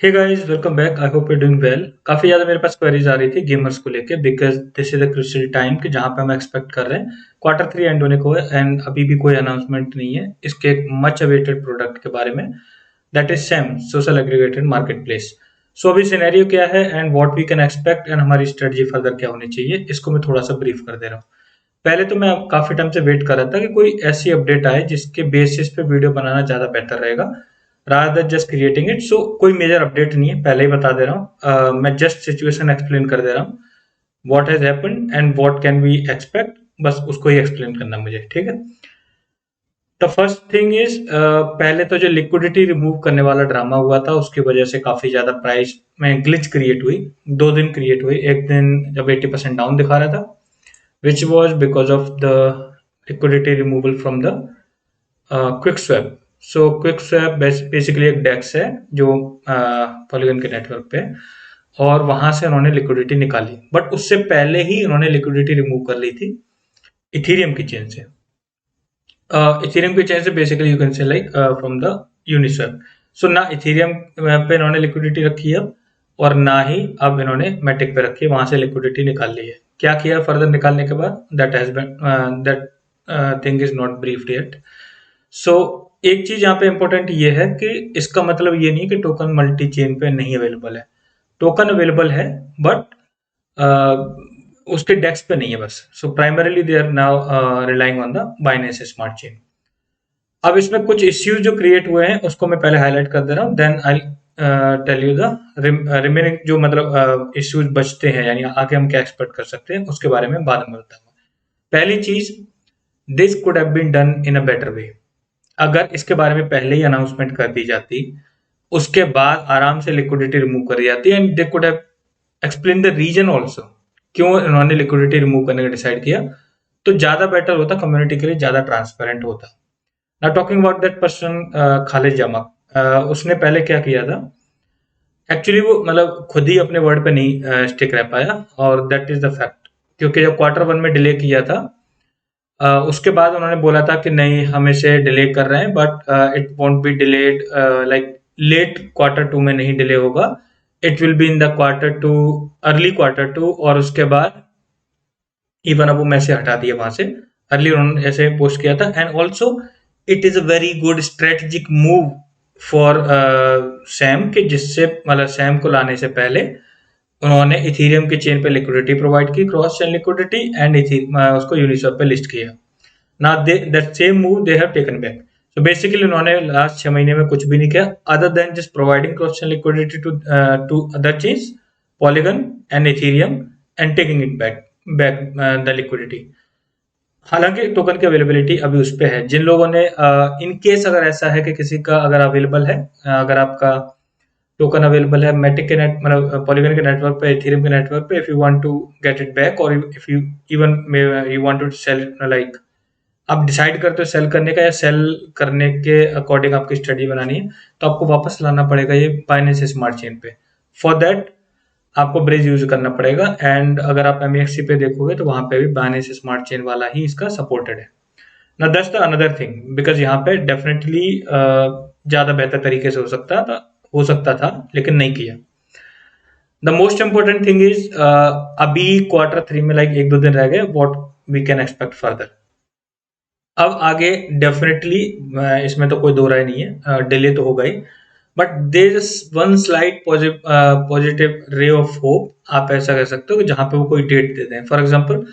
Hey guys, welcome back. I hope you doing well. काफ़ी ज़्यादा मेरे पास क्वेरीज आ रही थी गेमर्स को लेके, because this is a crucial time कि जहाँ पे हम एक्सपेक्ट कर रहे हैं Q3 एंड होने को है एंड अभी भी कोई अनाउंसमेंट नहीं है इसके एक मच अवेटेड प्रोडक्ट के बारे में, that is Sam social aggregated marketplace. So अभी सिनेरियो क्या है and what we can expect and हमारी स्ट्रेटजी फर्दर क्या होनी चाहिए, इसको मैं थोड़ा सा ब्रीफ कर दे रहा हूँ। पहले तो मैं काफ़ी टाइम से वेट कर रहा था कि कोई ऐसी अपडेट आए जिसके बेसिस पे वीडियो बनाना ज़्यादा बेहतर रहेगा रादर जस्ट क्रिएटिंग इट। सो कोई मेजर अपडेट नहीं है, पहले ही बता दे रहा हूँ। मैं जस्ट सिचुएशन एक्सप्लेन कर दे रहा हूँ, what has happened and what can we expect, बस उसको ही एक्सप्लेन करना मुझे, ठीक है। द फर्स्ट थिंग इज, पहले तो जो लिक्विडिटी रिमूव करने वाला ड्रामा हुआ था उसकी वजह से काफी ज्यादा प्राइस में ग्लिच क्रिएट हुई। 2 दिन क्रिएट हुई, एक दिन जब 80% डाउन दिखा रहा था which was because of the liquidity removal from the QuickSwap। So QuickSwap basically एक डेक्स है जो पॉलीगन के नेटवर्क पे है, और वहां से उन्होंने लिक्विडिटी निकाली, बट उससे पहले ही उन्होंने लिक्विडिटी रिमूव कर ली थी इथीरियम की चेन से। इथेरियम की चेन से basically you can say like from the Uniswap. So ना इथेरियम पे इन्होंने लिक्विडिटी रखी है अब, और ना ही अब इन्होंने मैटिक पे रखी है, वहां से लिक्विडिटी निकाल ली है। क्या किया फर्दर निकालने के बाद, that has been that thing is not briefed yet. So एक चीज यहाँ पे इंपॉर्टेंट ये है कि इसका मतलब ये नहीं कि टोकन मल्टी चेन पे नहीं अवेलेबल है। टोकन अवेलेबल है, बट उसके डेस्क पे नहीं है बस। So primarily they are now relying on the Binance smart chain. अब इसमें कुछ इश्यूज जो क्रिएट हुए हैं उसको मैं पहले हाईलाइट कर दे रहा हूँ, then I tell you the remaining जो मतलब इश्यूज बचते हैं, यानी आगे हम क्या एक्सपेक्ट कर सकते हैं उसके बारे में बाद में बताऊंगा। पहली चीज, this could have been done in a better way. अगर इसके बारे में पहले ही अनाउंसमेंट कर दी जाती, उसके बाद आराम से लिक्विडिटी रिमूव करी जाती, and they could have explain the reason also क्यों इन्होंने लिक्विडिटी रिमूव करने का डिसाइड किया, तो ज्यादा बेटर होता, कम्युनिटी के लिए ज्यादा ट्रांसपेरेंट होता। Now talking about that person, Khalid जमा, उसने पहले क्या किया था। एक्चुअली वो मतलब खुद ही अपने वर्ड पे नहीं स्टिक रह पाया, और दैट इज द फैक्ट। क्योंकि जब Q1 में डिले किया था, उसके बाद उन्होंने बोला था कि नहीं हम इसे डिले कर रहे हैं, but it won't be delayed, like late Q2 में नहीं डिले होगा, it will be in the Q2, early Q2। और उसके बाद इवन अब वो मैसेज हटा दिया वहां से, अर्ली उन्होंने ऐसे पोस्ट किया था। And also it is a very good strategic move for Sam, कि जिससे मतलब सैम को लाने से पहले उन्होंने इथीरियम की चेन पे लिक्विडिटी प्रोवाइड की, क्रॉस चेन लिक्विडिटी, एंड उसको यूनिस्वैप पे लिस्ट किया। ना they that same move they have taken back. So basically उन्होंने लास्ट 6 महीने में कुछ भी नहीं किया other than just providing cross chain liquidity to other chains, Polygon and Ethereum, and taking it back back the liquidity. हालांकि token की availability अभी उस पे है। जिन लोगों ने इन केस अगर ऐसा है कि किसी का अगर अवेलेबल है, अगर आपका टोकन अवेलेबल है मैटिक के नेट मतलब पॉलीगन के नेटवर्क पे, इथेरियम के नेटवर्क पे, if you want to get it back, और if you even you want to sell, like आप डिसाइड करते हो सेल करने का या सेल करने के अकॉर्डिंग आपकी स्ट्रेटजी बनानी है, तो आपको वापस लाना पड़ेगा ये बाइनेंस स्मार्ट चेन पे। फॉर दैट आपको ब्रिज यूज करना पड़ेगा, एंड अगर आप MEXC पे देखोगे तो वहां पे भी बाइनेंस स्मार्ट चेन वाला ही इसका सपोर्टेड है ना। That's the another thing, because यहाँ पे डेफिनेटली ज्यादा बेहतर तरीके से हो सकता था लेकिन नहीं किया। The most important thing is, अभी Q3 में लाइक 1-2 दिन रह गए, what we can expect further. अब आगे डेफिनेटली इसमें तो कोई दो राय नहीं है, डिले तो होगा ही, but there is one slight positive ray of hope, आप ऐसा कह सकते हो, कि जहां पे वो कोई डेट देते हैं। फॉर एग्जांपल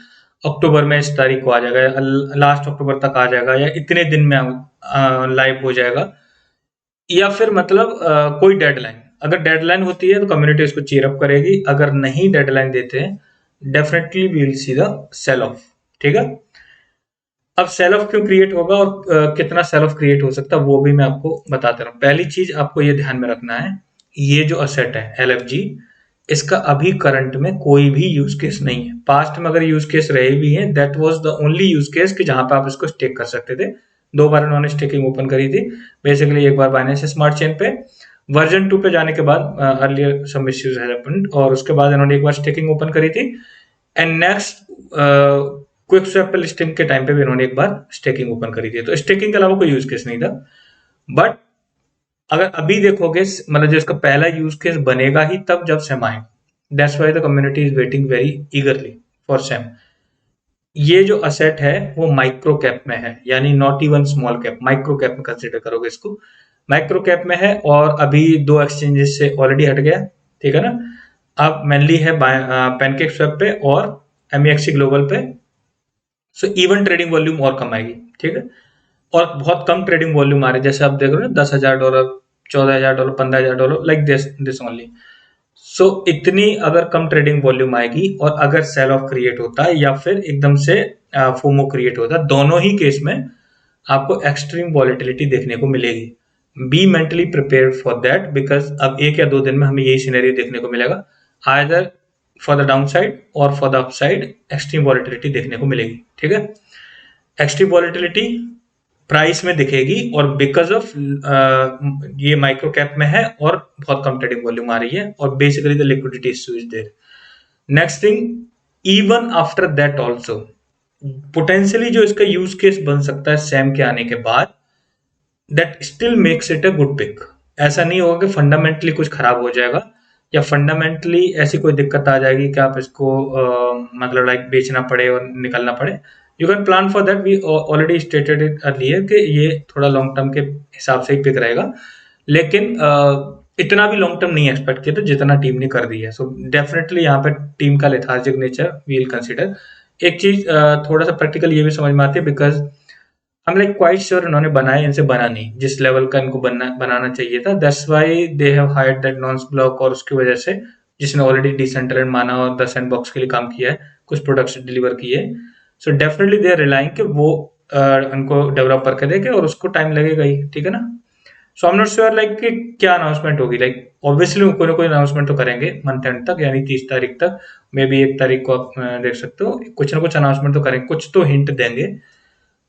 अक्टूबर में इस तारीख को आ जाएगा, लास्ट अक्टूबर तक आ जाएगा, या इतने दिन में लाइव हो जाएगा, या फिर मतलब कोई डेडलाइन। अगर डेडलाइन होती है तो कम्युनिटी इसको चीयर अप करेगी, अगर नहीं डेडलाइन देते हैं definitely we will see the sell off. ठीक है, अब सेल ऑफ क्यों क्रिएट होगा और कितना सेल ऑफ क्रिएट हो सकता है वो भी मैं आपको बताता रहा हूँ। पहली चीज आपको ये ध्यान में रखना है, ये जो असेट है LFG, इसका अभी करंट में कोई भी यूज केस नहीं है। पास्ट में अगर यूज केस रहे भी हैं, that was the only use case कि जहां पे आप इसको स्टेक कर सकते थे। 2 बार उन्होंने स्टेकिंग ओपन करी थी, बेसिकली एक बार बाइनेंस स्मार्ट चेन पे, वर्जन 2 पे जाने के बाद अर्लियर सम इश्यूज हैपेंड, और उसके बाद इन्होंने एक बार स्टेकिंग ओपन करी थी, एंड नेक्स्ट क्विक स्वैप पे लिस्टिंग के टाइम पे भी इन्होंने एक बार स्टेकिंग ओपन करी थी। तो स्टेकिंग के अलावा कोई यूज केस नहीं था, बट अगर अभी देखोगे मतलब जो इसका पहला यूज केस बनेगा ही तब जब सेम आएगा। That's why the community is waiting very ईगरली for same. ये जो असेट है वो माइक्रो कैप में है, यानी not even small cap, micro cap में कंसिडर करोगे इसको। माइक्रो कैप में है और अभी दो एक्सचेंजेस से ऑलरेडी हट गया, ठीक है ना। अब मेनली है पैनकेक स्वैप पे और एमईएक्सी ग्लोबल पे। सो इवन ट्रेडिंग वॉल्यूम और कम आएगी, ठीक है। और बहुत कम ट्रेडिंग वॉल्यूम आ रही है, जैसे आप देख रहे हो ना, $10,000, $14,000, $15,000, लाइक दिस ओनली। सो इतनी अगर कम ट्रेडिंग वॉल्यूम आएगी और अगर सेल ऑफ क्रिएट होता है या फिर एकदम से फोमो क्रिएट होता है, दोनों ही केस में आपको एक्सट्रीम वॉलेटिलिटी देखने को मिलेगी। Be mentally prepared for that, because अब 1 या 2 दिन में हमें यही सिनेरियो देखने को मिलेगा। Either for the downside और for the upside extreme volatility देखने को मिलेगी, ठीक है। एक्सट्रीम वॉलेटिलिटी प्राइस में दिखेगी और बिकॉज ऑफ ये माइक्रो कैप में है और बहुत कम ट्रेडिंग वॉल्यूम आ रही है और basically the liquidity issue is there. Next thing, even after that also potentially जो इसका यूज केस बन सकता है सैम के आने के बाद, that still makes it a good pick. ऐसा नहीं होगा कि फंडामेंटली कुछ खराब हो जाएगा या फंडामेंटली ऐसी कोई दिक्कत आ जाएगी कि आप इसको मतलब लाइक बेचना पड़े और निकलना पड़े। You can plan for that, we already stated it earlier कि ये थोड़ा लॉन्ग टर्म के हिसाब से ही पिक रहेगा, लेकिन इतना भी लॉन्ग टर्म नहीं एक्सपेक्ट किया था जितना टीम ने कर दिया है। सो डेफिनेटली यहाँ पर टीम का लेथार्जिक नेचर वील कंसिडर। एक चीज थोड़ा सा प्रैक्टिकल ये भी समझ में आती है, because I'm like quite sure इन्होंने बनाया, इनसे बना नहीं जिस लेवल का इनको बनाना चाहिए था। That's why they have hired that Nonce Block, और उसकी वजह से जिसने ऑलरेडी डिसेंट्रलाइज्ड माना और द सैंडबॉक्स के लिए काम किया है, कुछ प्रोडक्ट्स डिलीवर किए। So definitely they are relying कि वो उनको डेवलप करके देखे और उसको टाइम लगेगा ही, ठीक है ना। So I am not sure like कि क्या अनाउंसमेंट होगी। लाइक ऑब्वियसली कोई ना कोई अनाउंसमेंट तो करेंगे मंथ एंड तक, यानी 30 तारीख तक, मे बी 1 तारीख को आप देख सकते हो, कुछ ना कुछ अनाउंसमेंट तो करेंगे, कुछ तो हिंट देंगे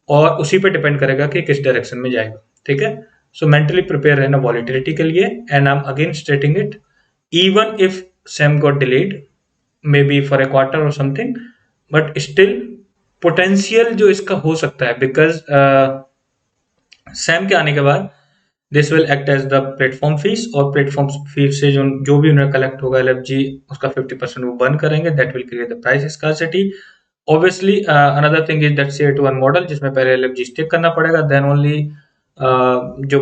और उसी पे डिपेंड करेगा कि किस डायरेक्शन में जाएगा, ठीक है। सो मेंटली प्रिपेयर रहना वॉलिटिलिटी के लिए, and I am again स्टेटिंग it, even if same got delayed may be for a quarter और समथिंग, बट स्टिल पोटेंशियल जो इसका हो सकता है, बिकॉज सैम के आने के बाद this will act as the platform fees, और प्लेटफॉर्म फीस से जो भी उन्हें कलेक्ट होगा एलएफजी, उसका 50% वो बर्न करेंगे। That will create the price scarcity. Obviously, another thing is that CA to 1 model, जिसमें पहले LFG स्टिक करना पड़ेगा, देन ओनली जो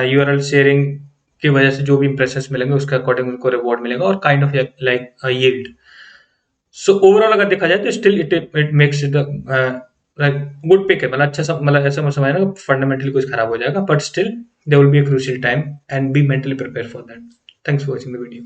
यूआरएल शेयरिंग की वजह से जो भी इंप्रेशंस मिलेंगे उसके अकॉर्डिंग उनको रिवॉर्ड मिलेगा और kind of like yield. So overall अगर देखा जाए तो still it makes it like good pick है, मतलब अच्छा, मतलब ऐसा मत समझना फंडामेंटली कुछ खराब हो जाएगा, but still there will be a crucial time and be mentally prepare for that. Thanks for watching the video.